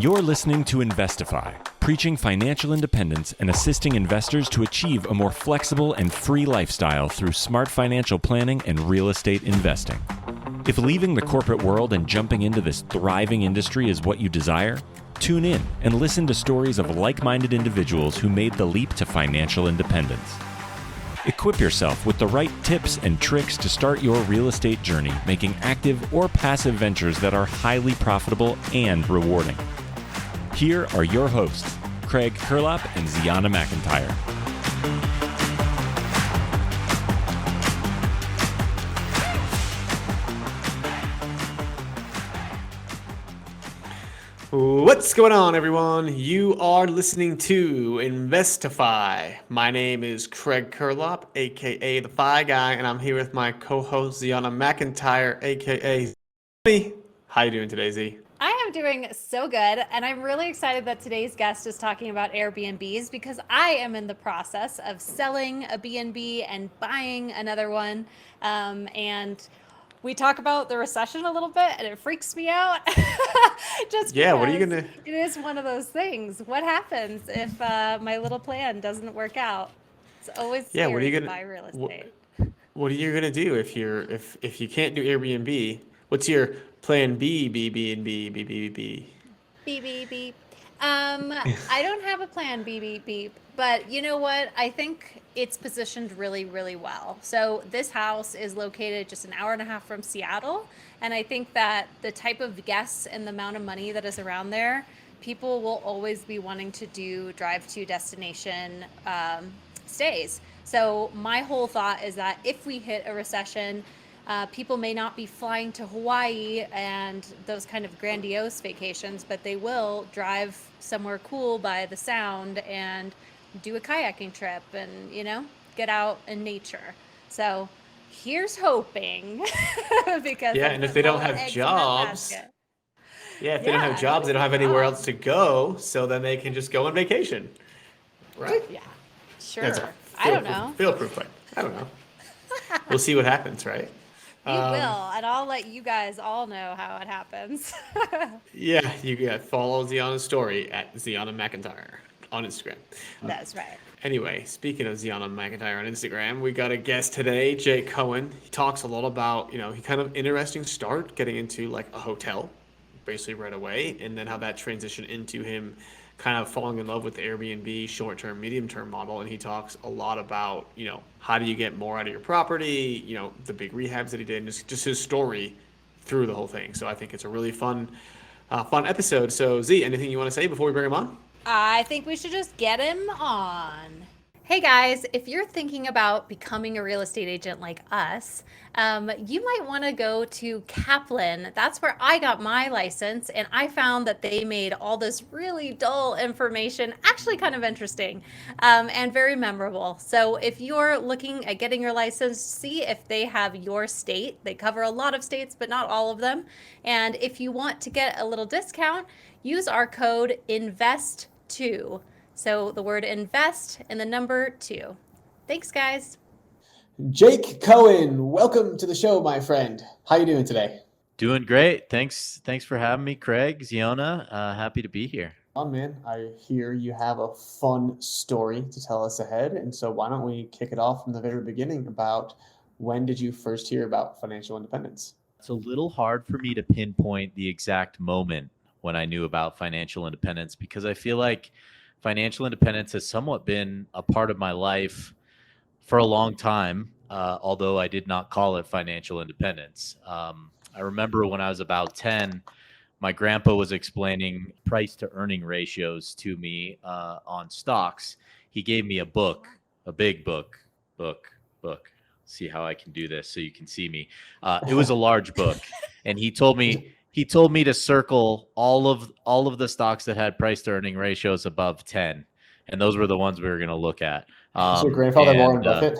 You're listening to Investify, preaching financial independence and assisting investors to achieve a more flexible and free lifestyle through smart financial planning and real estate investing. If leaving the corporate world and jumping into this thriving industry is what you desire, tune in and listen to stories of like-minded individuals who made the leap to financial independence. Equip yourself with the right tips and tricks to start your real estate journey, making active or passive ventures that are highly profitable and rewarding. Here are your hosts, Craig Curelop and Zeona McIntyre. What's going on, everyone? You are listening to Investify. My name is Craig Curelop, aka the Fi Guy, and I'm here with my co-host Zeona McIntyre, aka Z. How you doing today, Z? I am doing so good, and I'm really excited that today's guest is talking about Airbnbs because I am in the process of selling a B&B and buying another one, and we talk about the recession a little bit, and it freaks me out. Just what are you gonna? it is one of those things. What happens if my little plan doesn't work out? It's always scary What are you to gonna? buy real What, estate. what are you gonna do if you can't do Airbnb? What's your plan B? B B and B B B B. Beep, beep, beep. I don't have a plan, beep, beep, beep. But you know what? I think it's positioned really, really well. So this house is located just an hour and a half from Seattle. And I think that the type of guests and the amount of money that is around there, people will always be wanting to do drive to destination stays. So my whole thought is that if we hit a recession, people may not be flying to Hawaii and those kind of grandiose vacations, but they will drive somewhere cool by the sound and do a kayaking trip and, get out in nature. So here's hoping because And if they don't have jobs, if they don't have jobs, they don't have anywhere else to go, so then they can just go on vacation, right? Yeah, sure. That's a I don't know. Fail-proof plan. I don't know. We'll see what happens, right? You will, and I'll let you guys all know how it happens. You follow Zeona's story at Zeona McIntyre on Instagram. That's right. Anyway, speaking of Zeona McIntyre on Instagram, we got a guest today, Jake Cohen. He talks a lot about, he kind of interesting start getting into like a hotel, basically right away, and then how that transitioned into him kind of falling in love with the Airbnb short-term, medium-term model. And he talks a lot about, how do you get more out of your property, the big rehabs that he did, and just his story through the whole thing. So I think it's a really fun episode. So Z, anything you want to say before we bring him on? I think we should just get him on. Hey guys, if you're thinking about becoming a real estate agent like us, you might want to go to Kaplan. That's where I got my license, and I found that they made all this really dull information actually kind of interesting and very memorable. So if you're looking at getting your license, see if they have your state. They cover a lot of states, but not all of them. And if you want to get a little discount, use our code INVEST2. So the word invest and the number 2. Thanks, guys. Jake Cohen, welcome to the show, my friend. How you doing today? Doing great. Thanks for having me, Craig, Zeona. Happy to be here. Oh, man, I hear you have a fun story to tell us ahead. And so why don't we kick it off from the very beginning about when did you first hear about financial independence? It's a little hard for me to pinpoint the exact moment when I knew about financial independence because I feel like financial independence has somewhat been a part of my life for a long time, although I did not call it financial independence. I remember when I was about 10, my grandpa was explaining price to earning ratios to me on stocks. He gave me a book, a big book. See how I can do this so you can see me. It was a large book, and he told me to circle all of the stocks that had price to earning ratios above 10, and those were the ones we were going to look at. Is your grandfather Warren Buffett?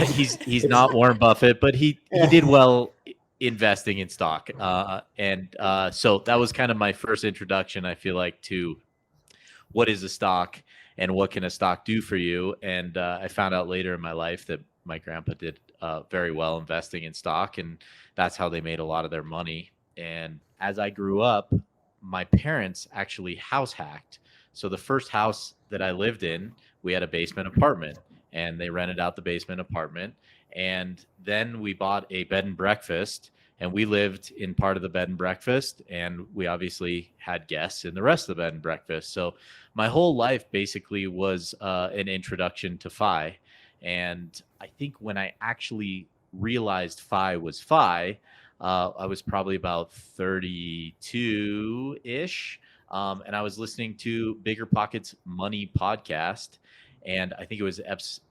He's not Warren Buffett, but he did well investing in stock, so that was kind of my first introduction, I feel like, to what is a stock and what can a stock do for you. And I found out later in my life that my grandpa did very well investing in stock, and that's how they made a lot of their money. And as I grew up, my parents actually house hacked. So the first house that I lived in, we had a basement apartment, and they rented out the basement apartment. And then we bought a bed and breakfast, and we lived in part of the bed and breakfast, and we obviously had guests in the rest of the bed and breakfast. So my whole life basically was an introduction to FI. And I think when I actually realized FI was FI, I was probably about 32 ish. And I was listening to Bigger Pockets Money podcast. And I think it was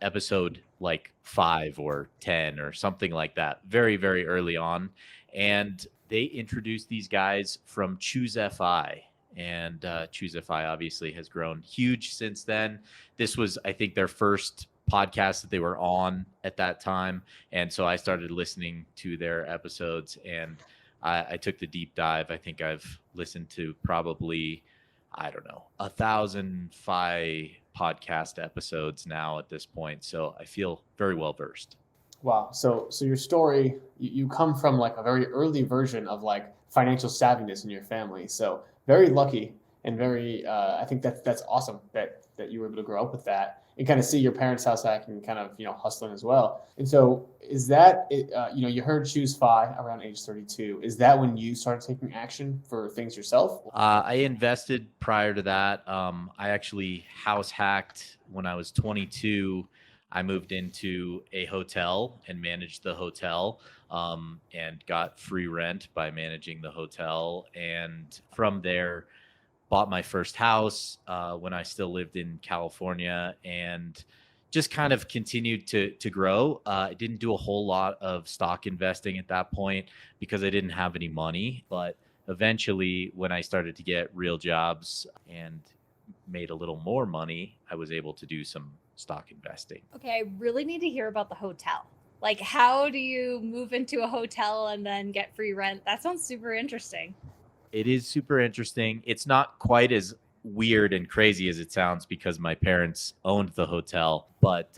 episode like 5 or 10 or something like that, very, very early on. And they introduced these guys from Choose FI. And Choose FI obviously has grown huge since then. This was, I think, their first podcast that they were on at that time. And so I started listening to their episodes, and I took the deep dive. I think I've listened to probably, I don't know, 1,000 FI podcast episodes now at this point. So I feel very well versed. Wow. So your story, you come from like a very early version of like financial savviness in your family. So very lucky and very, I think that's awesome that you were able to grow up with that and kind of see your parents' house hacking and kind of, hustling as well. And so is that, you heard Choose FI around age 32. Is that when you started taking action for things yourself? I invested prior to that. I actually house hacked when I was 22. I moved into a hotel and managed the hotel, and got free rent by managing the hotel. And from there, bought my first house when I still lived in California, and just kind of continued to grow. I didn't do a whole lot of stock investing at that point because I didn't have any money. But eventually, when I started to get real jobs and made a little more money, I was able to do some stock investing. Okay, I really need to hear about the hotel. Like, how do you move into a hotel and then get free rent? That sounds super interesting. It is super interesting. It's not quite as weird and crazy as it sounds because my parents owned the hotel, but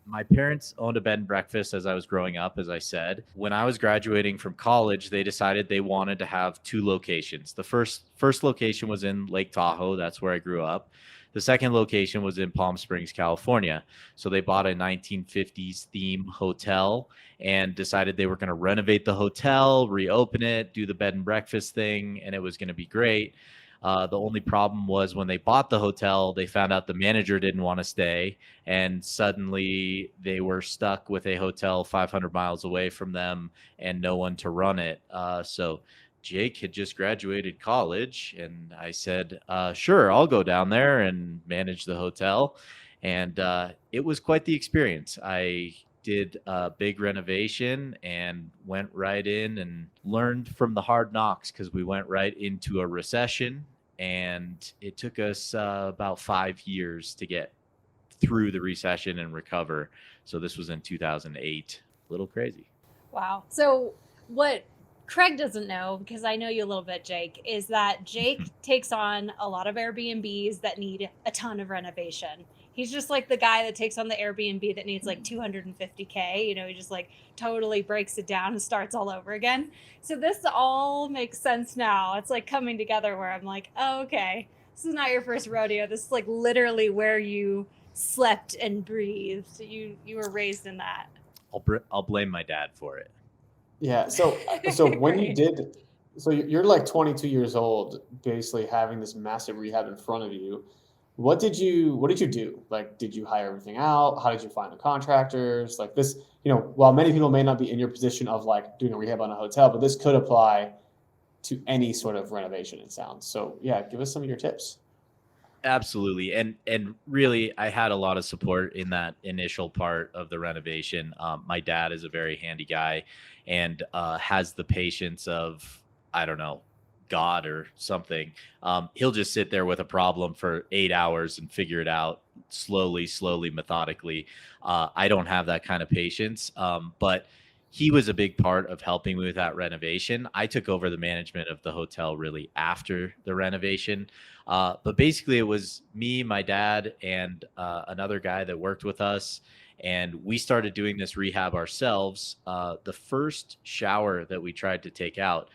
my parents owned a bed and breakfast as I was growing up, as I said. When I was graduating from college, they decided they wanted to have 2 locations. The first location was in Lake Tahoe. That's where I grew up. The second location was in Palm Springs, California. So they bought a 1950s theme hotel and decided they were going to renovate the hotel, reopen it, do the bed and breakfast thing, and it was going to be great. The only problem was when they bought the hotel, they found out the manager didn't want to stay, and suddenly they were stuck with a hotel 500 miles away from them and no one to run it. So Jake had just graduated college, and I said, sure, I'll go down there and manage the hotel. And it was quite the experience. I did a big renovation and went right in and learned from the hard knocks because we went right into a recession, and it took us about 5 years to get through the recession and recover. So this was in 2008. A little crazy. Wow. So what Craig doesn't know, because I know you a little bit, Jake, is that Jake takes on a lot of Airbnbs that need a ton of renovation. He's just like the guy that takes on the Airbnb that needs like 250K. He just like totally breaks it down and starts all over again. So this all makes sense now. It's like coming together where I'm like, oh, okay, this is not your first rodeo. This is like literally where you slept and breathed. You were raised in that. I'll blame my dad for it. Yeah. So when you did, so you're like 22 years old, basically having this massive rehab in front of you. What did you do? Like, did you hire everything out? How did you find the contractors? Like this, while many people may not be in your position of like doing a rehab on a hotel, but this could apply to any sort of renovation, it sounds. So yeah, give us some of your tips. Absolutely. And really, I had a lot of support in that initial part of the renovation. My dad is a very handy guy and has the patience of, I don't know, God or something. He'll just sit there with a problem for 8 hours and figure it out slowly, methodically. I don't have that kind of patience, but he was a big part of helping me with that renovation. I took over the management of the hotel really after the renovation. But basically it was me, my dad, and another guy that worked with us. And we started doing this rehab ourselves. The first shower that we tried to take out,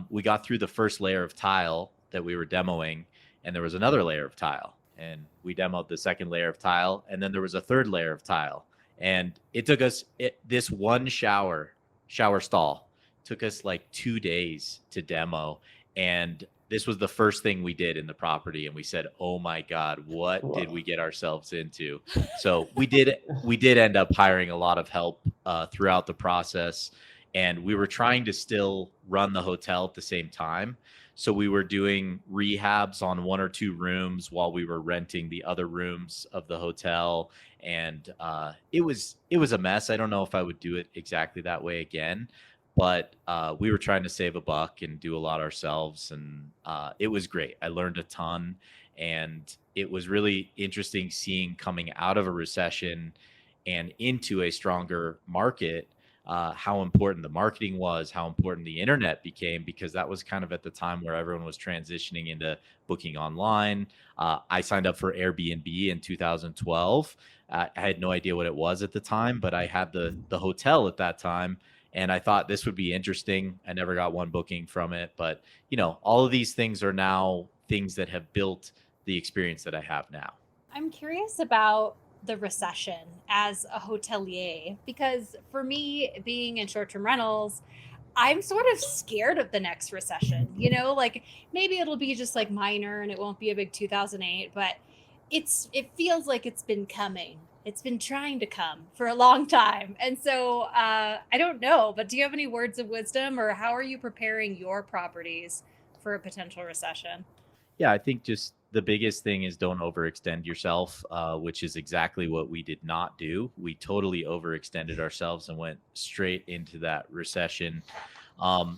we got through the first layer of tile that we were demoing, and there was another layer of tile, and we demoed the second layer of tile, and then there was a third layer of tile, and it took us this one shower stall took us like 2 days to demo, and this was the first thing we did in the property, and we said, oh my God, what did we get ourselves into? So we did end up hiring a lot of help throughout the process, and we were trying to still run the hotel at the same time. So we were doing rehabs on 1 or 2 rooms while we were renting the other rooms of the hotel. And it was a mess. I don't know if I would do it exactly that way again, but we were trying to save a buck and do a lot ourselves. And it was great. I learned a ton, and it was really interesting seeing coming out of a recession and into a stronger market, how important the marketing was, how important the internet became, because that was kind of at the time where everyone was transitioning into booking online. I signed up for Airbnb in 2012. I had no idea what it was at the time, but I had the hotel at that time, and I thought this would be interesting. I never got one booking from it, but all of these things are now things that have built the experience that I have now. I'm curious about the recession as a hotelier, because for me, being in short-term rentals, I'm sort of scared of the next recession. Like maybe it'll be just like minor and it won't be a big 2008, but it feels like it's been coming. It's been trying to come for a long time. And so I don't know, but do you have any words of wisdom, or how are you preparing your properties for a potential recession? Yeah, I think just the biggest thing is don't overextend yourself, which is exactly what we did not do. We totally overextended ourselves and went straight into that recession.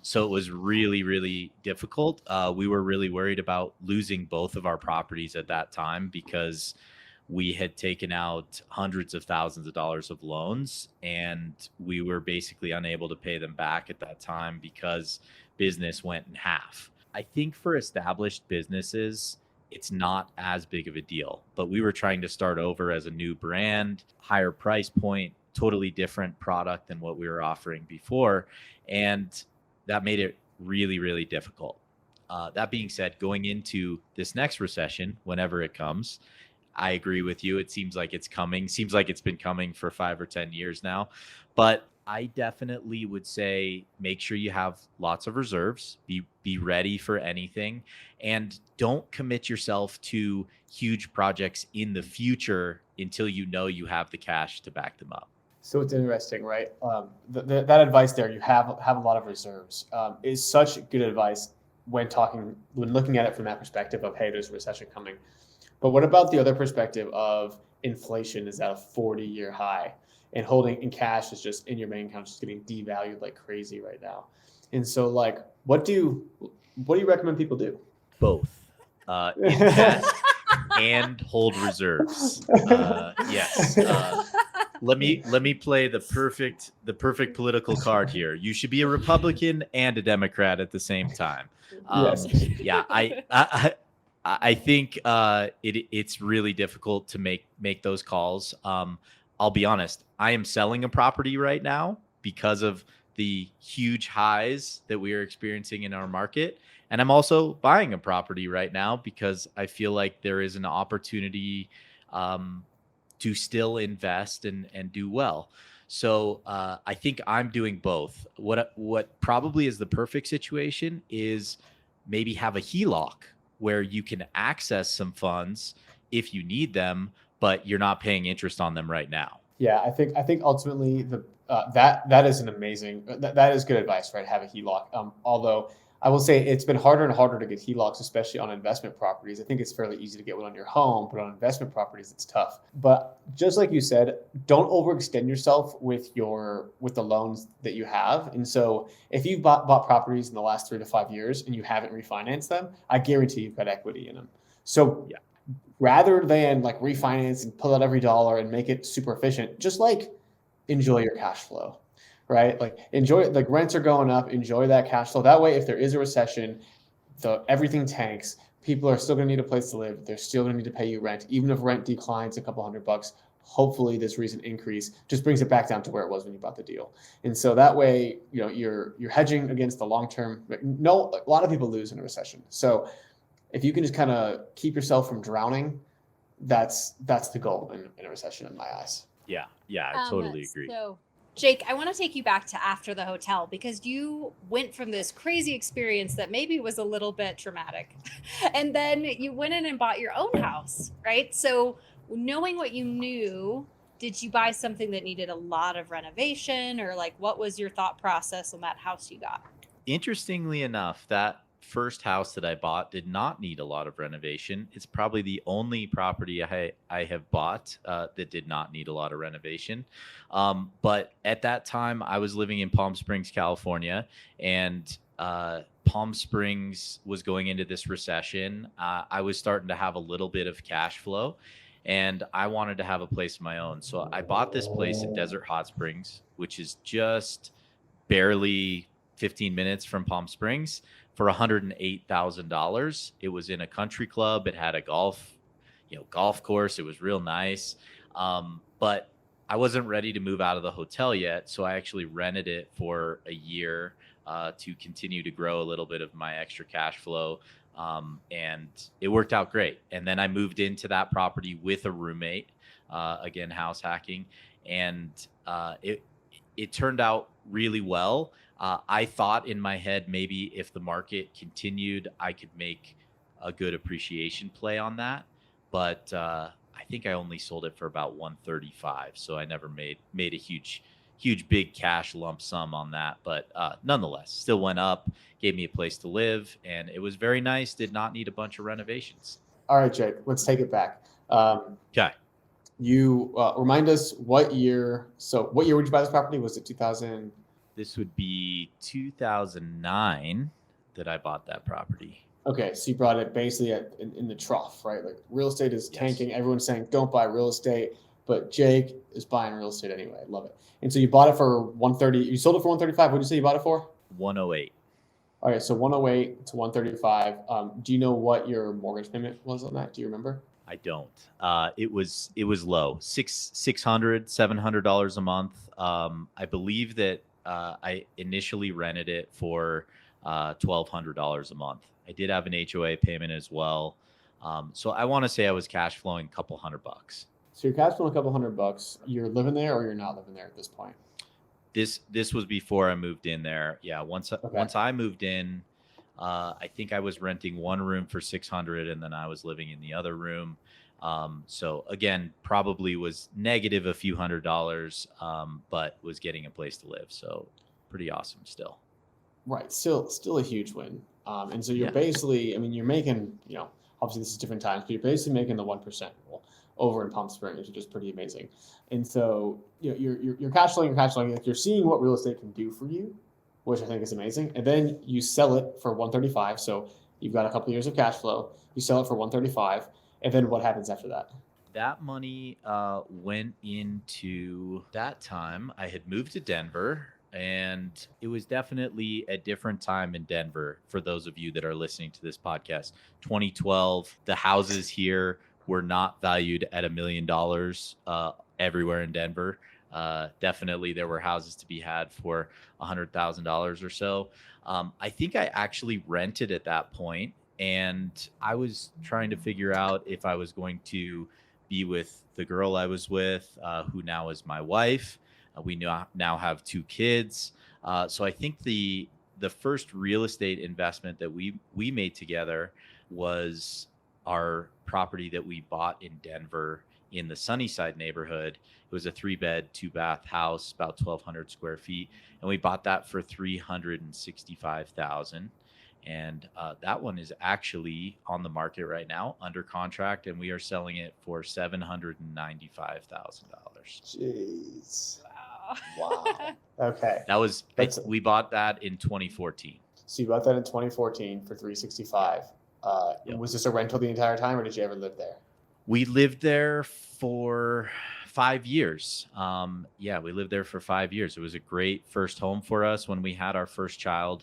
So it was really, really difficult. We were really worried about losing both of our properties at that time, because we had taken out hundreds of thousands of dollars of loans, and we were basically unable to pay them back at that time because business went in half. I think for established businesses, it's not as big of a deal, but we were trying to start over as a new brand, higher price point, totally different product than what we were offering before. And that made it really, really difficult. That being said, going into this next recession, whenever it comes, I agree with you. It seems like it's coming. Seems like it's been coming for 5 or 10 years now. But I definitely would say make sure you have lots of reserves. Be ready for anything, and don't commit yourself to huge projects in the future until you have the cash to back them up. So it's interesting, right? That advice there, you have a lot of reserves, is such good advice when looking at it from that perspective of, hey, there's a recession coming. But what about the other perspective of inflation is at a 40-year high, and holding in cash is just in your bank account, just getting devalued like crazy right now? And so, like, what do you recommend people do? Both invest and hold reserves. Yes. Let me play the perfect political card here. You should be a Republican and a Democrat at the same time. Yes. Yeah, I think it's really difficult to make those calls. I'll be honest. I am selling a property right now because of the huge highs that we are experiencing in our market. And I'm also buying a property right now because I feel like there is an opportunity to still invest and do well. So I think I'm doing both. What probably is the perfect situation is maybe have a HELOC where you can access some funds if you need them, but you're not paying interest on them right now. Yeah, I think ultimately that is an amazing that is good advice, right? Have a HELOC. Although I will say it's been harder and harder to get HELOCs, especially on investment properties. I think it's fairly easy to get one on your home, but on investment properties, it's tough. But just like you said, don't overextend yourself with the loans that you have. And so if you've bought properties in the last 3 to 5 years and you haven't refinanced them, I guarantee you've got equity in them. So yeah, rather than like refinance and pull out every dollar and make it super efficient, just like enjoy your cash flow. Right? Like enjoy, like rents are going up, enjoy that cash flow. That way, if there is a recession, everything tanks, people are still going to need a place to live. They're still going to need to pay you rent. Even if rent declines a couple $100, hopefully this recent increase just brings it back down to where it was when you bought the deal. And so that way, you're hedging against the long term. No, a lot of people lose in a recession. So if you can just kind of keep yourself from drowning, that's the goal in a recession in my eyes. Yeah, I totally agree. So, Jake, I want to take you back to after the hotel, because you went from this crazy experience that maybe was a little bit traumatic, and then you went in and bought your own house, right? So, knowing what you knew, did you buy something that needed a lot of renovation, or like what was your thought process on that house you got? Interestingly enough, that first house that I bought did not need a lot of renovation. It's probably the only property I have bought that did not need a lot of renovation. But at that time, I was living in Palm Springs, California, and Palm Springs was going into this recession. I was starting to have a little bit of cash flow, and I wanted to have a place of my own. So I bought this place in Desert Hot Springs, which is just barely 15 minutes from Palm Springs, for $108,000. It was in a country club. It had a golf course. It was real nice. But I wasn't ready to move out of the hotel yet. So I actually rented it for a year to continue to grow a little bit of my extra cash flow. And it worked out great. And then I moved into that property with a roommate, again, house hacking. And it turned out really well. I thought in my head, maybe if the market continued, I could make a good appreciation play on that. But I think I only sold it for about 135. So I never made a huge, big cash lump sum on that. But nonetheless, still went up, gave me a place to live. And it was very nice. Did not need a bunch of renovations. All right, Jake, let's take it back. Okay. You remind us what year. So what year would you buy this property? Was it 2000? This would be 2009 that I bought that property. Okay, so you brought it basically in the trough, right? Like real estate is tanking. Yes. Everyone's saying don't buy real estate, but Jake is buying real estate anyway. I love it. And so you bought it for 130. You sold it for 135. What did you say you bought it for? 108. All right, so 108 to 135. Do you know what your mortgage payment was on that? Do you remember? I don't. It was low, $700 a month. I believe that I initially rented it for $1,200 a month. I did have an HOA payment as well. So I want to say I was cash flowing a couple $100. So you're cash flowing a couple $100. You're living there, or you're not living there at this point? This was before I moved in there. Yeah. Once I moved in, I think I was renting one room for $600, and then I was living in the other room. So again, probably was negative a few $100, but was getting a place to live. So pretty awesome still. Right. Still a huge win. And so you're basically, I mean, you're making, obviously this is different times, but you're basically making the 1% rule over in Palm Springs, which is pretty amazing. And so you're cash flowing, like you're seeing what real estate can do for you, which I think is amazing. And then you sell it for 135. So you've got a couple of years of cash flow. You sell it for 135. And then what happens after that? That money went into that time. I had moved to Denver, and it was definitely a different time in Denver. For those of you that are listening to this podcast, 2012, the houses here were not valued at $1 million everywhere in Denver. Definitely there were houses to be had for $100,000 or so. I think I actually rented at that point. And I was trying to figure out if I was going to be with the girl I was with, who now is my wife. We now have 2 kids. So I think the first real estate investment that we made together was our property that we bought in Denver in the Sunnyside neighborhood. It was a 3-bed, 2-bath house, about 1,200 square feet. And we bought that for $365,000. And that one is actually on the market right now, under contract, and we are selling it for $795,000. Jeez. Wow. Okay. We bought that in 2014. So you bought that in 2014 for $365. Yep. Was this a rental the entire time, or did you ever live there? We lived there for 5 years. We lived there for 5 years. It was a great first home for us when we had our first child.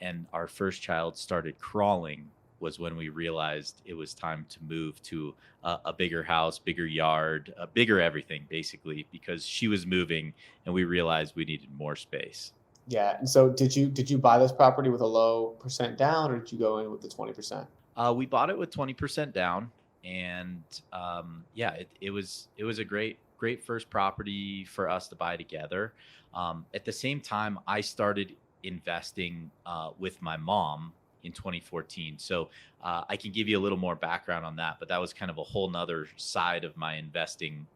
And our first child started crawling was when we realized it was time to move to a bigger house, bigger yard, bigger everything, basically, because she was moving and we realized we needed more space. Yeah. And so did you buy this property with a low percent down, or did you go in with the 20%? We bought it with 20% down, and yeah, it was a great first property for us to buy together. At the same time, I started investing with my mom in 2014. So I can give you a little more background on that, but that was kind of a whole nother side of my investing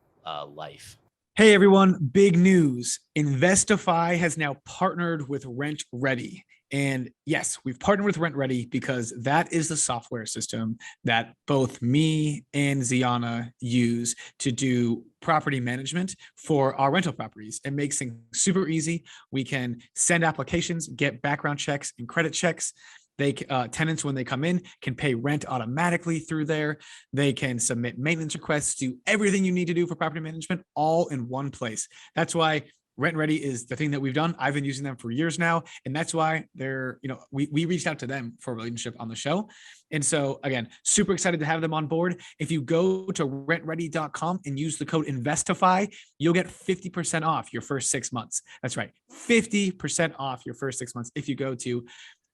life. Hey everyone, big news. Investify has now partnered with Rent Ready. And yes, we've partnered with Rent Ready because that is the software system that both me and Ziana use to do property management for our rental properties. It makes things super easy. We can send applications, get background checks and credit checks. Tenants, when they come in, can pay rent automatically through there. They can submit maintenance requests, do everything you need to do for property management all in one place. That's why Rent Ready is the thing that we've done. I've been using them for years now, and that's why we reached out to them for a relationship on the show. And so again, super excited to have them on board. If you go to rentready.com and use the code Investify, you'll get 50% off your first 6 months. That's right, 50% off your first 6 months if you go to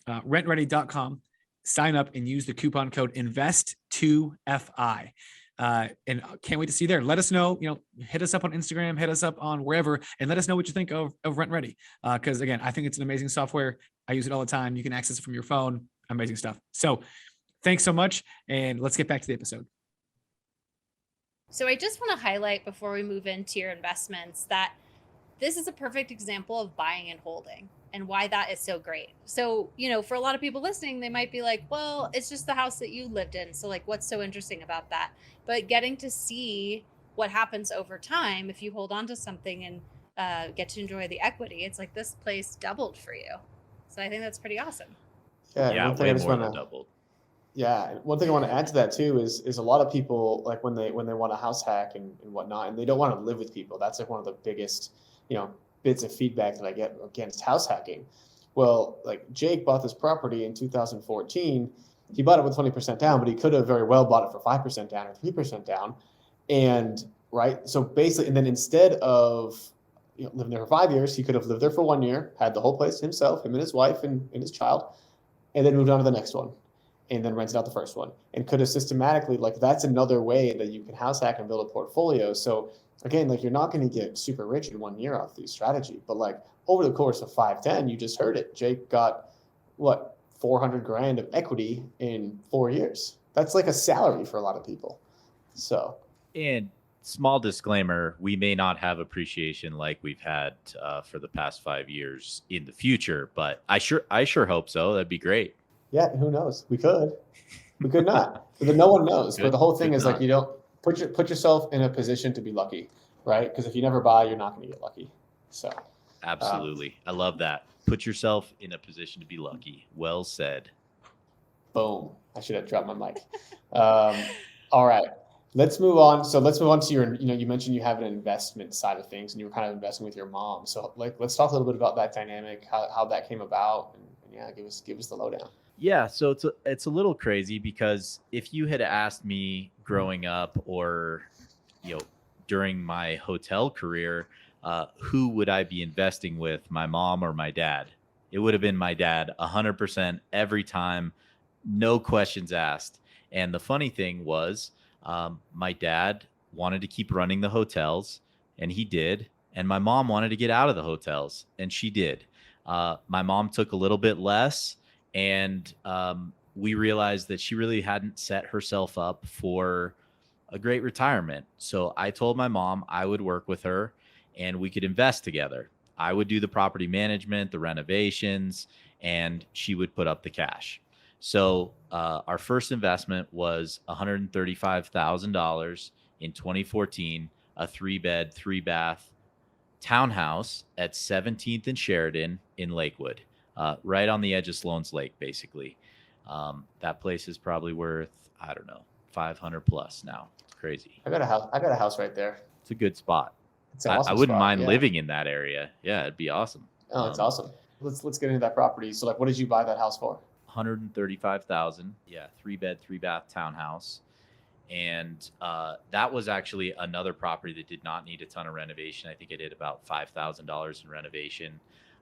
rentready.com, sign up and use the coupon code INVEST2FI. And can't wait to see you there. Let us know, hit us up on Instagram, hit us up on wherever, and let us know what you think of Rent Ready. Because again, I think it's an amazing software. I use it all the time. You can access it from your phone. Amazing stuff. So thanks so much. And let's get back to the episode. So I just want to highlight before we move into your investments that this is a perfect example of buying and holding, and why that is so great. So, for a lot of people listening, they might be like, well, it's just the house that you lived in. So like, what's so interesting about that? But getting to see what happens over time, if you hold on to something and get to enjoy the equity, it's like this place doubled for you. So I think that's pretty awesome. Yeah, way more than doubled. Yeah, one thing I want to add to that too is a lot of people, like when they want a house hack and whatnot, and they don't want to live with people. That's like one of the biggest, bits of feedback that I get against house hacking. Well, like Jake bought this property in 2014. He bought it with 20% down, but he could have very well bought it for 5% down or 3% down. And right, so basically, and then instead of living there for 5 years, he could have lived there for 1 year, had the whole place himself, him and his wife and his child, and then moved on to the next one, and then rented out the first one, and could have systematically, like, that's another way that you can house hack and build a portfolio. So again, like, you're not going to get super rich in 1 year off these strategy, but like over the course of 5-10, you just heard it. Jake got what, 400 grand of equity in 4 years. That's like a salary for a lot of people. So, and small disclaimer, we may not have appreciation like we've had for the past 5 years in the future, but I sure hope so. That'd be great. Yeah, who knows? We could not. But no one knows. But the whole thing is like, you don't put yourself in a position to be lucky, right? Because if you never buy, you're not going to get lucky. So absolutely, I love that. Put yourself in a position to be lucky. Well said. Boom. I should have dropped my mic. All right. Let's move on. So let's move on to your, you mentioned you have an investment side of things and you were kind of investing with your mom. So like, let's talk a little bit about that dynamic, how that came about, and yeah, give us the lowdown. Yeah, so it's a little crazy because if you had asked me growing up or, during my hotel career, who would I be investing with, my mom or my dad? It would have been my dad 100% every time, no questions asked. And the funny thing was, my dad wanted to keep running the hotels, and he did. And my mom wanted to get out of the hotels, and she did. My mom took a little bit less, and we realized that she really hadn't set herself up for a great retirement. So I told my mom I would work with her and we could invest together. I would do the property management, the renovations, and she would put up the cash. So our first investment was $135,000 in 2014, a 3-bed, 3-bath townhouse at 17th and Sheridan in Lakewood, right on the edge of Sloan's Lake, basically. That place is probably worth, I don't know, 500 plus now. It's crazy. I got a house right there. It's a good spot. It's an awesome I wouldn't spot, mind yeah. living in that area. Yeah, it'd be awesome. Oh, it's awesome. Let's get into that property. So like, what did you buy that house for? $135,000. Yeah, 3-bed, 3-bath townhouse. And that was actually another property that did not need a ton of renovation. I think it did about $5,000 in renovation.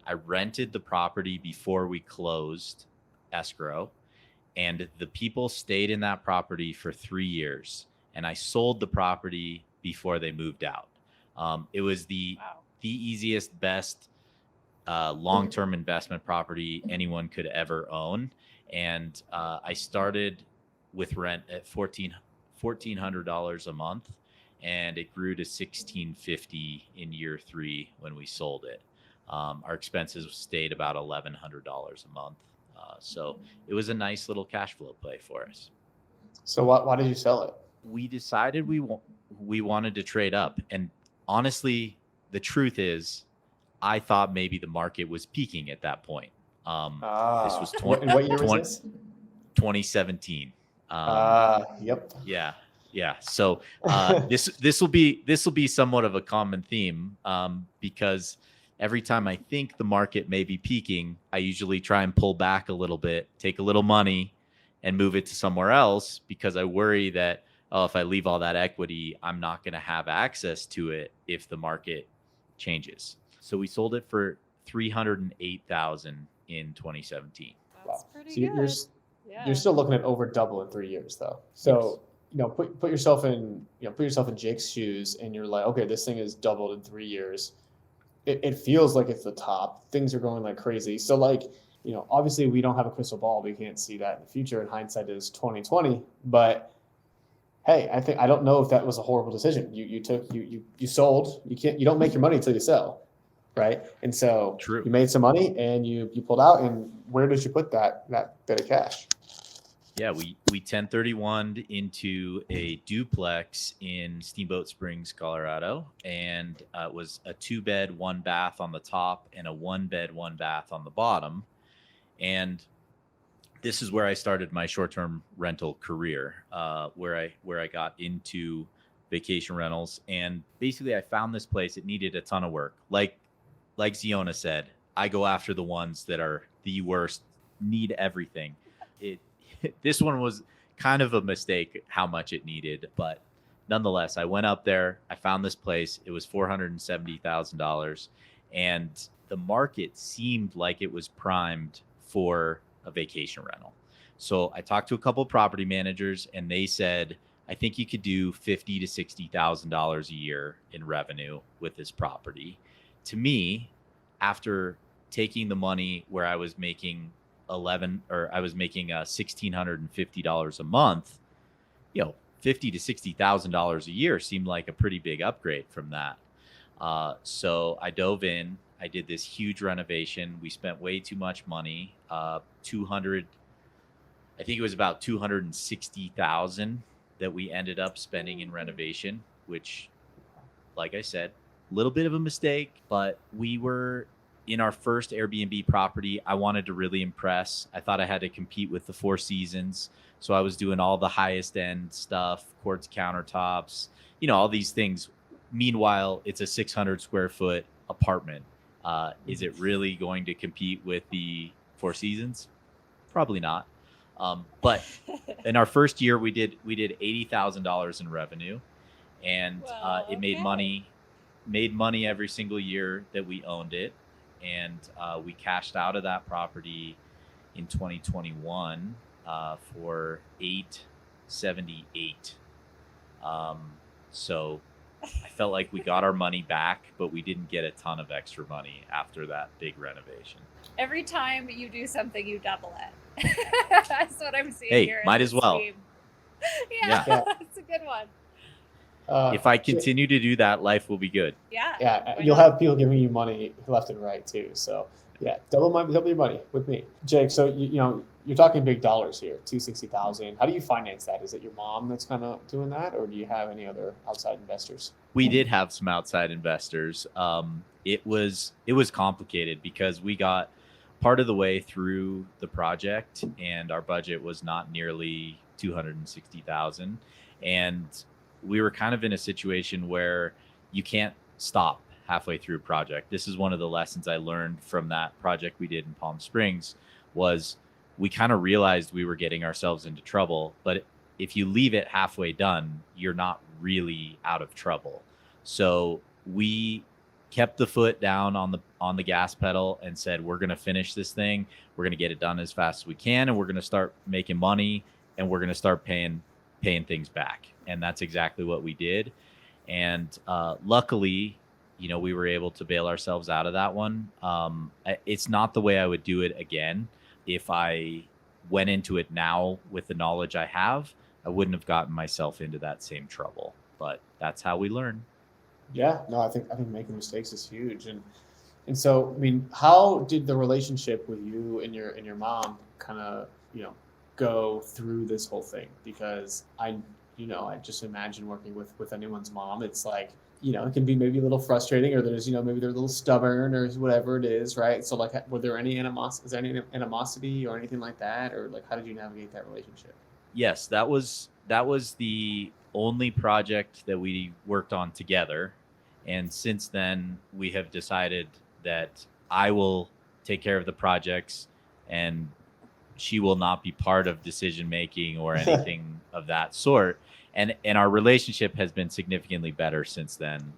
I rented the property before we closed escrow. and the people stayed in that property for 3 years, and I sold the property before they moved out. It was the easiest, best long-term investment property anyone could ever own. And I started with rent at $1,400 a month, and it grew to $1,650 in year 3 when we sold it. Our expenses stayed about $1,100 a month. So it was a nice little cash flow play for us. So why did you sell it? We decided we wanted to trade up. And honestly, the truth is, I thought maybe the market was peaking at that point. This was what year was this? 2017. Yep. Yeah. So this will be somewhat of a common theme, because every time I think the market may be peaking, I usually try and pull back a little bit, take a little money, and move it to somewhere else, because I worry that, if I leave all that equity, I'm not going to have access to it if the market changes. So we sold it for $308,000 in 2017. That's pretty So good. You're still looking at over double in 3 years, though. So put yourself in Jake's shoes, and you're like, okay, this thing is doubled in 3 years. It feels like it's the top. Things are going like crazy. So obviously we don't have a crystal ball. We can't see that in the future. And hindsight is 2020. But hey, I don't know if that was a horrible decision. You sold. You don't make your money until you sell, right? And so True. You made some money and you pulled out. And where did you put that bit of cash? Yeah, we 1031'd into a duplex in Steamboat Springs, Colorado, and it was a 2-bed, 1-bath on the top and a 1-bed, 1-bath on the bottom. And this is where I started my short-term rental career, where I got into vacation rentals. And basically, I found this place. It needed a ton of work. Like Zeona said, I go after the ones that are the worst, need everything. This one was kind of a mistake how much it needed, but nonetheless, I went up there. I found this place. It was $470,000, and the market seemed like it was primed for a vacation rental. So I talked to a couple of property managers, and they said, I think you could do $50,000 to $60,000 a year in revenue with this property. To me, after taking the money where I was making $1,650 a month, $50,000 to $60,000 a year seemed like a pretty big upgrade from that. So I dove in. I did this huge renovation. We spent way too much money. I think it was about $260,000 that we ended up spending in renovation, which, like I said, a little bit of a mistake, but we were in our first Airbnb property. I wanted to really impress. I thought I had to compete with the Four Seasons. So I was doing all the highest end stuff, quartz countertops, all these things. Meanwhile, it's a 600 square foot apartment. Is it really going to compete with the Four Seasons? Probably not. But in our first year, we did $80,000 in revenue, and it made money every single year that we owned it. And we cashed out of that property in 2021 for $878. So I felt like we got our money back, but we didn't get a ton of extra money after that big renovation. Every time you do something, you double it. That's what I'm seeing here. Might as well. Yeah, that's a good one. If I continue to do that, life will be good. Yeah. You'll have people giving you money left and right too. So double your money with me, Jake. So you're talking big dollars here, $260,000. How do you finance that? Is it your mom that's kind of doing that, or do you have any other outside investors? We did have some outside investors. It was complicated because we got part of the way through the project, and our budget was not nearly $260,000, and we were kind of in a situation where you can't stop halfway through a project. This is one of the lessons I learned from that project we did in Palm Springs. Was we kind of realized we were getting ourselves into trouble, but if you leave it halfway done, you're not really out of trouble. So we kept the foot down on the gas pedal and said, we're going to finish this thing. We're going to get it done as fast as we can. And we're going to start making money, and we're going to start paying things back. And that's exactly what we did. And luckily, we were able to bail ourselves out of that one. It's not the way I would do it again. If I went into it now with the knowledge I have, I wouldn't have gotten myself into that same trouble. But that's how we learn. Yeah, no, I think making mistakes is huge. And so, I mean, how did the relationship with you and your mom kind of, go through this whole thing? Because I just imagine working with anyone's mom. It's like, it can be maybe a little frustrating, or there's, maybe they're a little stubborn or whatever it is, right? So like, were there any animosity or anything like that? Or like, how did you navigate that relationship? Yes, that was the only project that we worked on together. And since then, we have decided that I will take care of the projects and she will not be part of decision making or anything of that sort. And our relationship has been significantly better since then.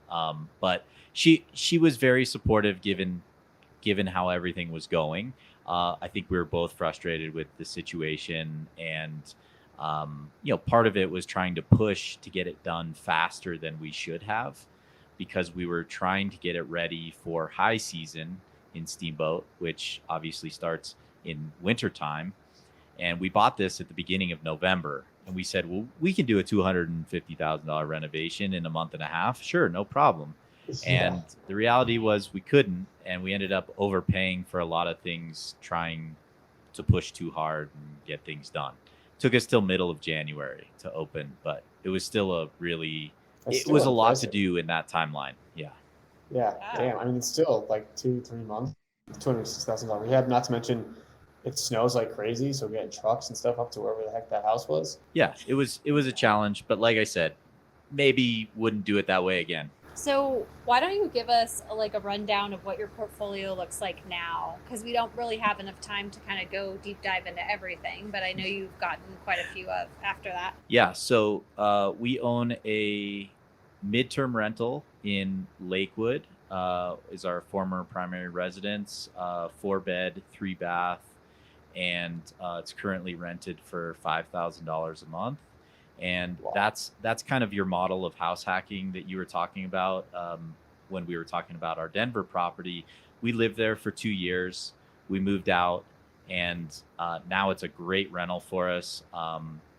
But she was very supportive given how everything was going. I think we were both frustrated with the situation, and part of it was trying to push to get it done faster than we should have, because we were trying to get it ready for high season in Steamboat, which obviously starts in wintertime. And we bought this at the beginning of November. And we said, well, we can do a $250,000 renovation in a month and a half. Sure, no problem. Yeah. And the reality was we couldn't. And we ended up overpaying for a lot of things, trying to push too hard and get things done. Took us till middle of January to open, but it was still it was a lot to do in that timeline. Yeah. Yeah. Wow. Damn. I mean, it's still like 2-3 months, $206,000 rehab, not to mention it snows like crazy. So getting trucks and stuff up to wherever the heck that house was. Yeah, it was a challenge, but like I said, maybe wouldn't do it that way again. So why don't you give us a rundown of what your portfolio looks like now? Because we don't really have enough time to kind of go deep dive into everything, but I know you've gotten quite a few of after that. Yeah, so we own a midterm rental in Lakewood, is our former primary residence, 4-bed, 3-bath, and it's currently rented for $5,000 a month. And Wow. that's kind of your model of house hacking that you were talking about when we were talking about our Denver property. We lived there for 2 years. We moved out, and now it's a great rental for us.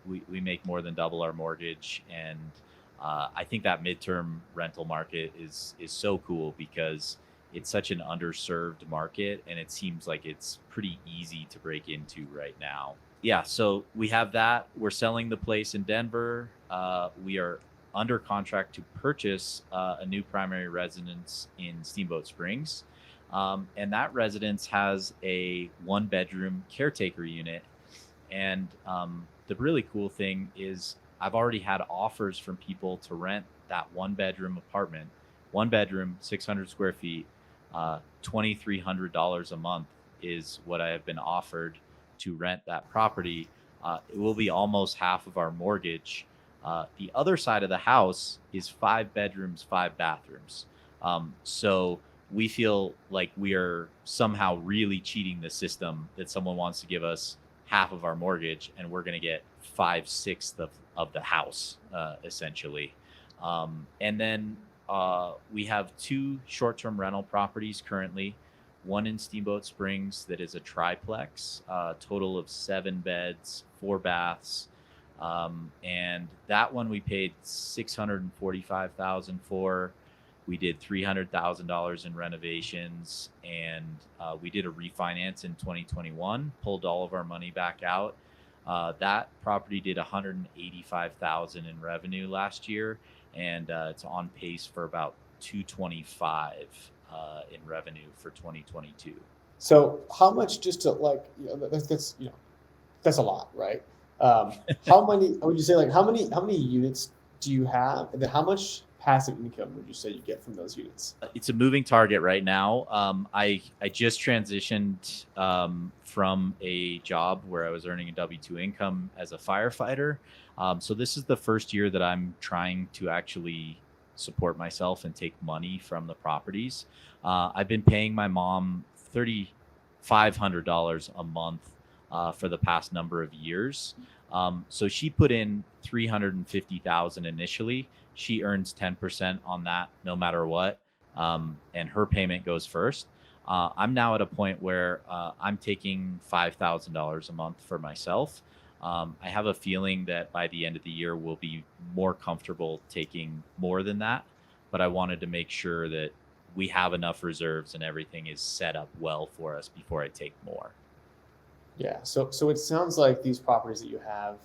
We make more than double our mortgage, and I think that midterm rental market is so cool because it's such an underserved market, and it seems like it's pretty easy to break into right now. Yeah, so we have that. We're selling the place in Denver. We are under contract to purchase a new primary residence in Steamboat Springs. And that residence has a 1-bedroom caretaker unit. And the really cool thing is I've already had offers from people to rent that 1-bedroom apartment, 1 bedroom, 600 square feet, $2,300 a month is what I have been offered to rent that property. It will be almost half of our mortgage. The other side of the house is 5 bedrooms, 5 bathrooms. So we feel like we are somehow really cheating the system, that someone wants to give us half of our mortgage and we're going to get 5/6 of the house, essentially. And then we have 2 short-term rental properties currently. One in Steamboat Springs that is a triplex, total of 7 beds, 4 baths. And that one we paid $645,000 for. We did $300,000 in renovations, and we did a refinance in 2021, pulled all of our money back out. That property did $185,000 in revenue last year, and it's on pace for about $225,000 in revenue for 2022. So how much, just to that's a lot, right? How many, would you say, like, how many units do you have? And then how much passive income would you say you get from those units? It's a moving target right now. I just transitioned from a job where I was earning a W-2 income as a firefighter. So this is the first year that I'm trying to actually support myself and take money from the properties. I've been paying my mom $3,500 a month for the past number of years. So she put in $350,000 initially. She earns 10% on that no matter what, and her payment goes first. I'm now at a point where I'm taking $5,000 a month for myself. I have a feeling that by the end of the year, we'll be more comfortable taking more than that. But I wanted to make sure that we have enough reserves and everything is set up well for us before I take more. Yeah. So it sounds like these properties that you have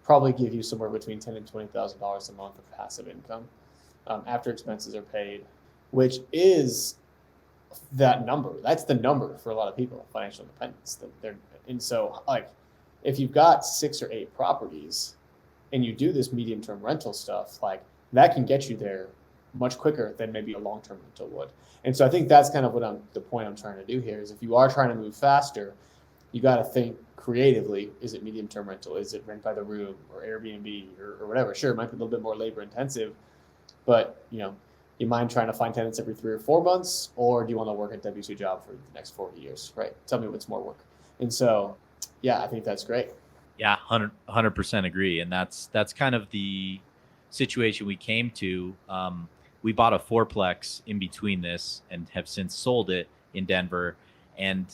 probably give you somewhere between $10,000 and $20,000 a month of passive income after expenses are paid, which is that number. That's the number for a lot of people, financial independence. And so like if you've got 6 or 8 properties and you do this medium-term rental stuff, like that can get you there much quicker than maybe a long-term rental would. And so I think that's kind of the point I'm trying to do here is if you are trying to move faster, you got to think creatively. Is it medium-term rental? Is it rent by the room or Airbnb or whatever? Sure, it might be a little bit more labor intensive, but you mind trying to find tenants every 3 or 4 months, or do you want to work a W-2 job for the next 40 years, right? Tell me what's more work. And so, yeah, I think that's great. Yeah, 100% agree. And that's kind of the situation we came to. We bought a 4-plex in between this and have since sold it in Denver. And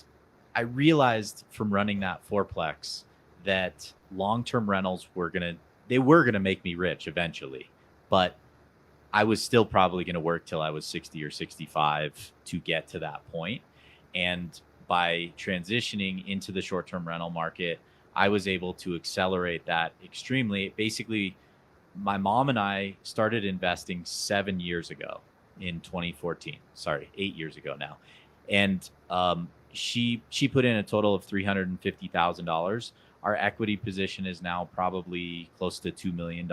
I realized from running that 4-plex that long-term rentals were going to make me rich eventually, but I was still probably going to work till I was 60 or 65 to get to that point. And by transitioning into the short-term rental market, I was able to accelerate that extremely. Basically, my mom and I started investing 7 years ago in 2014. Sorry, 8 years ago now. And she put in a total of $350,000. Our equity position is now probably close to $2 million.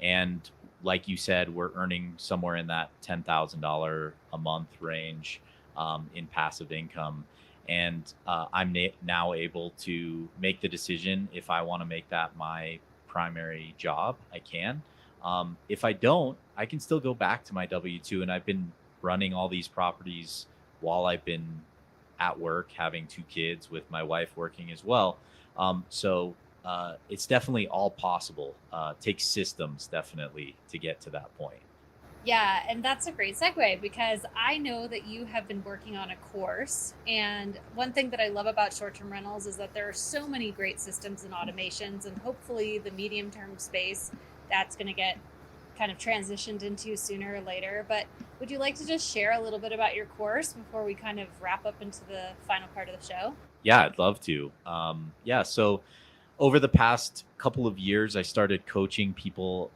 And like you said, we're earning somewhere in that $10,000 a month range in passive income. And I'm now able to make the decision if I want to make that my primary job, I can. If I don't, I can still go back to my W-2. And I've been running all these properties while I've been at work, having 2 kids with my wife working as well. So it's definitely all possible. Takes systems definitely to get to that point. Yeah, and that's a great segue because I know that you have been working on a course. And one thing that I love about short-term rentals is that there are so many great systems and automations, and hopefully the medium-term space that's going to get kind of transitioned into sooner or later. But would you like to just share a little bit about your course before we kind of wrap up into the final part of the show? Yeah, I'd love to. So over the past couple of years, I started coaching people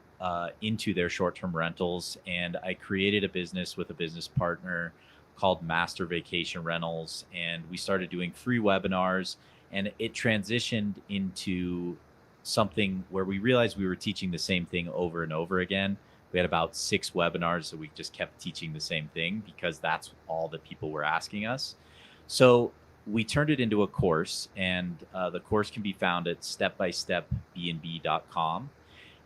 into their short-term rentals, and I created a business with a business partner called Master Vacation Rentals, and we started doing free webinars, and it transitioned into something where we realized we were teaching the same thing over and over again. We had about 6 webinars that we just kept teaching the same thing because that's all that people were asking us. So we turned it into a course, and the course can be found at stepbystepbnb.com.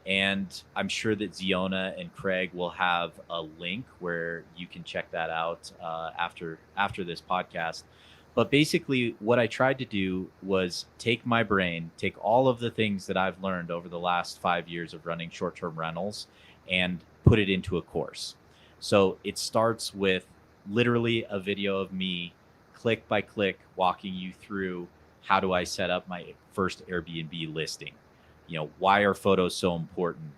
And I'm sure that Zeona and Craig will have a link where you can check that out after this podcast. But basically, what I tried to do was take my brain, take all of the things that I've learned over the last 5 years of running short-term rentals, and put it into a course. So it starts with literally a video of me, click by click, walking you through how do I set up my first Airbnb listing. Why are photos so important?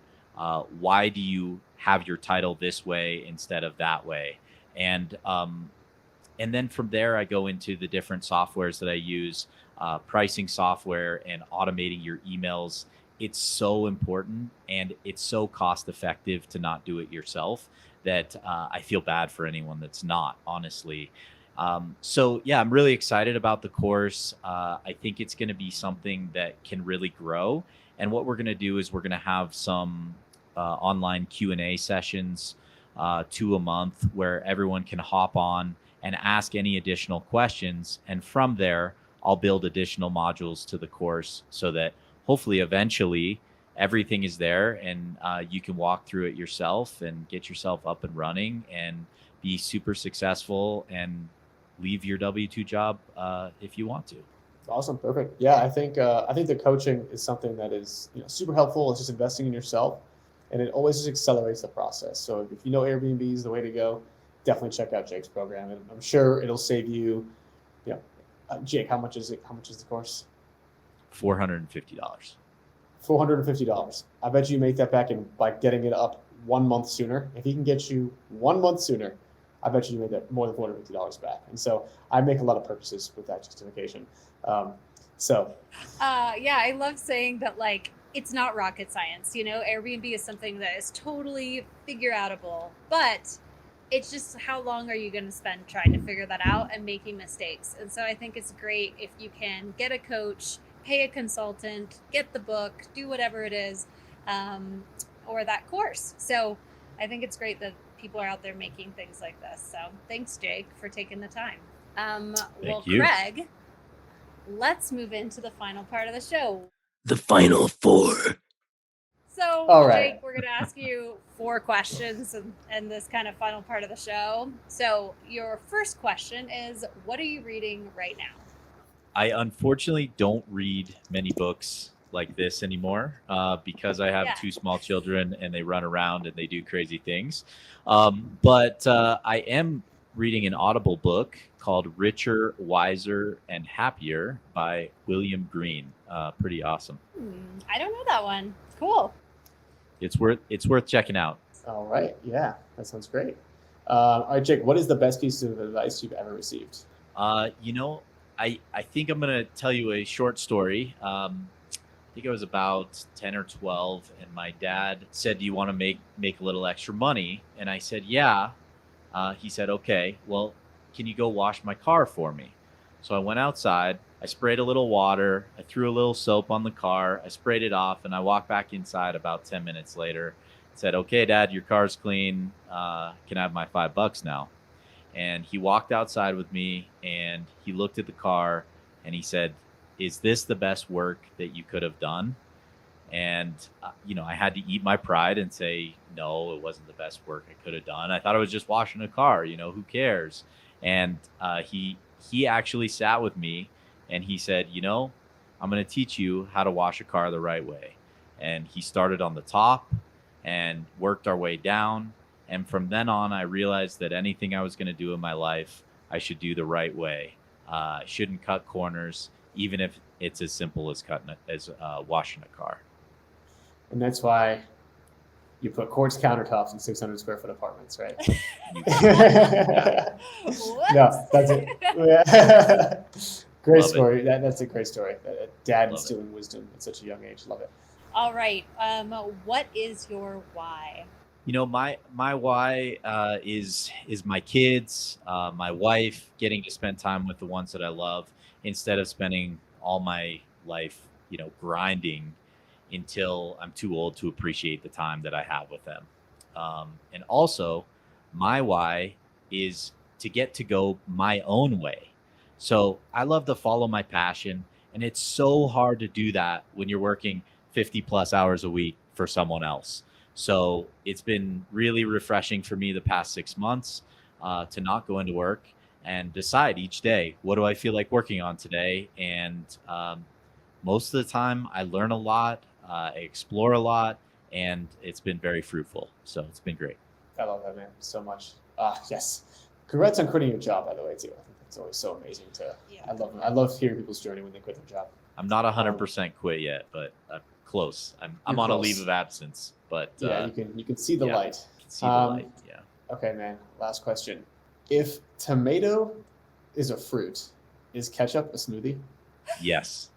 Why do you have your title this way instead of that way? And then from there, I go into the different softwares that I use, pricing software and automating your emails. It's so important, and it's so cost effective to not do it yourself that I feel bad for anyone that's not, honestly. So yeah, I'm really excited about the course. I think it's going to be something that can really grow. And what we're going to do is we're going to have some online Q&A sessions 2 a month where everyone can hop on and ask any additional questions. And from there, I'll build additional modules to the course so that hopefully eventually everything is there, and you can walk through it yourself and get yourself up and running and be super successful and leave your W-2 job if you want to. Awesome. Perfect. Yeah. I think the coaching is something that is, super helpful. It's just investing in yourself, and it always just accelerates the process. So if you know Airbnb is the way to go, definitely check out Jake's program, and I'm sure it'll save you. Jake, how much is it? How much is the course? $450. $450. I bet you make that back by getting it up 1 month sooner. If he can get you 1 month sooner, I bet you make that more than $450 back. And so I make a lot of purchases with that justification. Yeah, I love saying that, like, it's not rocket science. Airbnb is something that is totally figure outable, but it's just how long are you going to spend trying to figure that out and making mistakes. And so I think it's great if you can get a coach, pay a consultant, get the book, do whatever it is, or that course. So I think it's great that people are out there making things like this. So thanks, Jake, for taking the time. Thank you. Craig, let's move into the final part of the show. The final four. So, All right. Jake, we're going to ask you 4 questions in this kind of final part of the show. So your first question is, what are you reading right now? I unfortunately don't read many books like this anymore because I have 2 small children and they run around and they do crazy things. But I am reading an Audible book called Richer, Wiser, and Happier by William Green. Pretty awesome. I don't know that one. Cool. It's worth checking out. All right. Yeah, that sounds great. All right, Jake, what is the best piece of advice you've ever received? I think I'm going to tell you a short story. I think I was about 10 or 12, and my dad said, "Do you want to make a little extra money?" And I said, "Yeah." He said, "Okay, well, can you go wash my car for me?" So I went outside, I sprayed a little water, I threw a little soap on the car, I sprayed it off, and I walked back inside about 10 minutes later. Said, "Okay, Dad, your car's clean. Can I have my $5 now?" And he walked outside with me and he looked at the car and he said, "Is this the best work that you could have done?" And, I had to eat my pride and say, no, it wasn't the best work I could have done. I thought I was just washing a car, who cares? And he actually sat with me and he said, "I'm going to teach you how to wash a car the right way." And he started on the top and worked our way down. And from then on, I realized that anything I was going to do in my life, I should do the right way. I shouldn't cut corners, even if it's as simple as washing a car. And that's why you put quartz countertops in 600 square foot apartments, right? What? No, that's it. Yeah. Great Love story. That's a great story. Dad Love instilling wisdom at such a young age. Love it. All right. What is your why? My why is my kids, my wife, getting to spend time with the ones that I love instead of spending all my life, grinding until I'm too old to appreciate the time that I have with them. And also, my why is to get to go my own way. So I love to follow my passion, and it's so hard to do that when you're working 50 plus hours a week for someone else. So it's been really refreshing for me the past 6 months to not go into work and decide each day, what do I feel like working on today? And most of the time I learn a lot, I explore a lot, and it's been very fruitful. So it's been great. I love that, man, so much. Yes. Congrats on quitting your job, by the way, too. I think it's always so amazing I love hearing people's journey when they quit their job. I'm not 100% quit yet, but I'm close. I'm on a leave of absence, but yeah, you can see the light. You can see the light. Yeah. Okay, man. Last question. If tomato is a fruit, is ketchup a smoothie? Yes.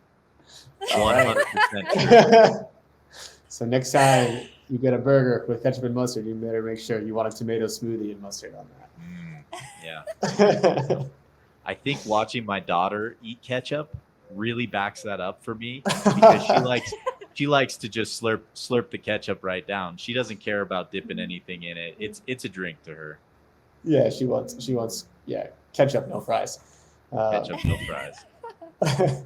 All right. 100%. So next time you get a burger with ketchup and mustard, you better make sure you want a tomato smoothie and mustard on Yeah. that. I think watching my daughter eat ketchup really backs that up for me because she likes to just slurp the ketchup right down. She doesn't care about dipping anything in it. It's a drink to her. Yeah, she wants ketchup, no fries. Ketchup, no fries.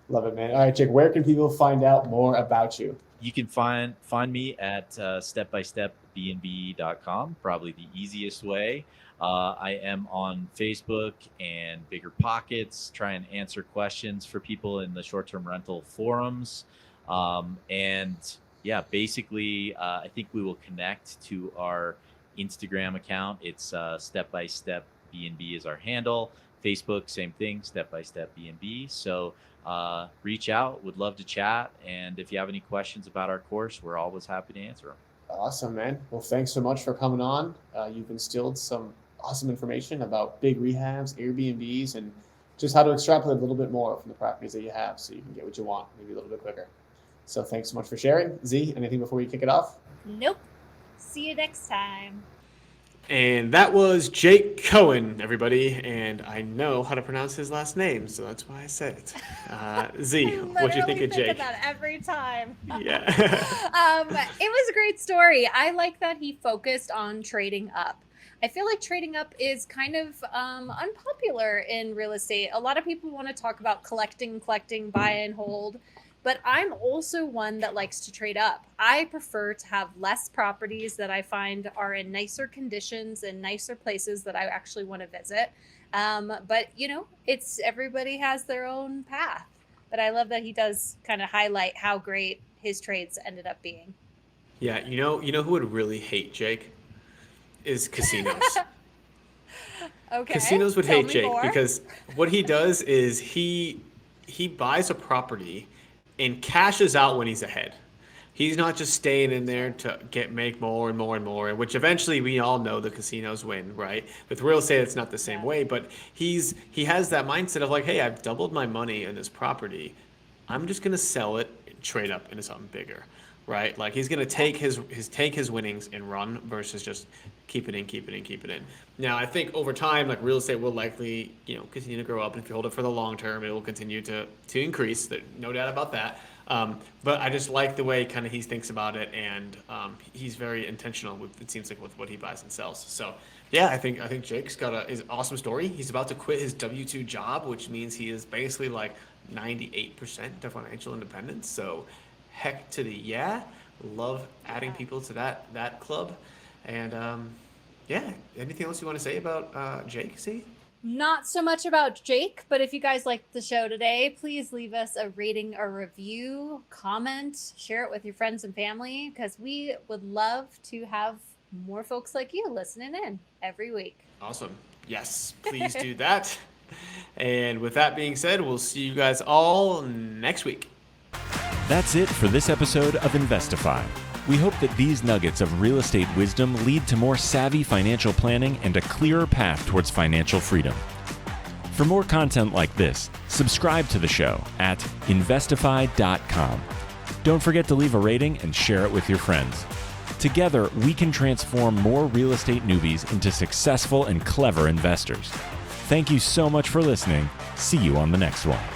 Love it, man. All right, Jake, where can people find out more about you? you can find me at stepbystepbnb.com, probably the easiest way. I am on Facebook and Bigger Pockets, try and answer questions for people in the short-term rental forums. And yeah, basically, I think we will connect to our Instagram account. It's Step by Step BNB is our handle. Facebook, same thing, Step by Step BNB. So reach out, would love to chat. And if you have any questions about our course, we're always happy to answer them. Awesome, man. Well, thanks so much for coming on. You've instilled some awesome information about big rehabs, Airbnbs, and just how to extrapolate a little bit more from the properties that you have so you can get what you want maybe a little bit quicker. So thanks so much for sharing. Z, anything before we kick it off? Nope. See you next time. And that was Jake Cohen, everybody. And I know how to pronounce his last name, so that's why I said it. Z, what do you think of Jake? Of that every time. Yeah. It was a great story. I like that he focused on trading up. I feel like trading up is kind of unpopular in real estate. A lot of people want to talk about collecting, buy and hold. But I'm also one that likes to trade up. I prefer to have less properties that I find are in nicer conditions and nicer places that I actually want to visit. But it's everybody has their own path. But I love that he does kind of highlight how great his trades ended up being. Yeah, you know who would really hate Jake is casinos. Okay. Casinos would Tell hate me Jake more. because what he does is he buys a property and cashes out when he's ahead. He's not just staying in there to make more and more and more, which eventually we all know the casinos win, right? With real estate, it's not the same way, but he has that mindset of like, hey, I've doubled my money in this property. I'm just gonna sell it and trade up into something bigger, right? Like he's gonna take his winnings and run versus just keep it in. Now, I think over time, like real estate will likely, continue to grow up. And if you hold it for the long term, it will continue to increase. No doubt about that. But I just like the way kind of he thinks about it, and he's very intentional with, it seems like, with what he buys and sells. So yeah, I think Jake's got his awesome story. He's about to quit his W-2 job, which means he is basically like 98% to financial independence. So heck to the yeah. Love adding people to that club. And yeah, anything else you want to say about Jake, C? Not so much about Jake, but if you guys liked the show today, please leave us a rating or review, comment, share it with your friends and family, because we would love to have more folks like you listening in every week. Awesome. Yes, please do that. And with that being said, we'll see you guys all next week. That's it for this episode of Investify. We hope that these nuggets of real estate wisdom lead to more savvy financial planning and a clearer path towards financial freedom. For more content like this, subscribe to the show at investify.com. Don't forget to leave a rating and share it with your friends. Together, we can transform more real estate newbies into successful and clever investors. Thank you so much for listening. See you on the next one.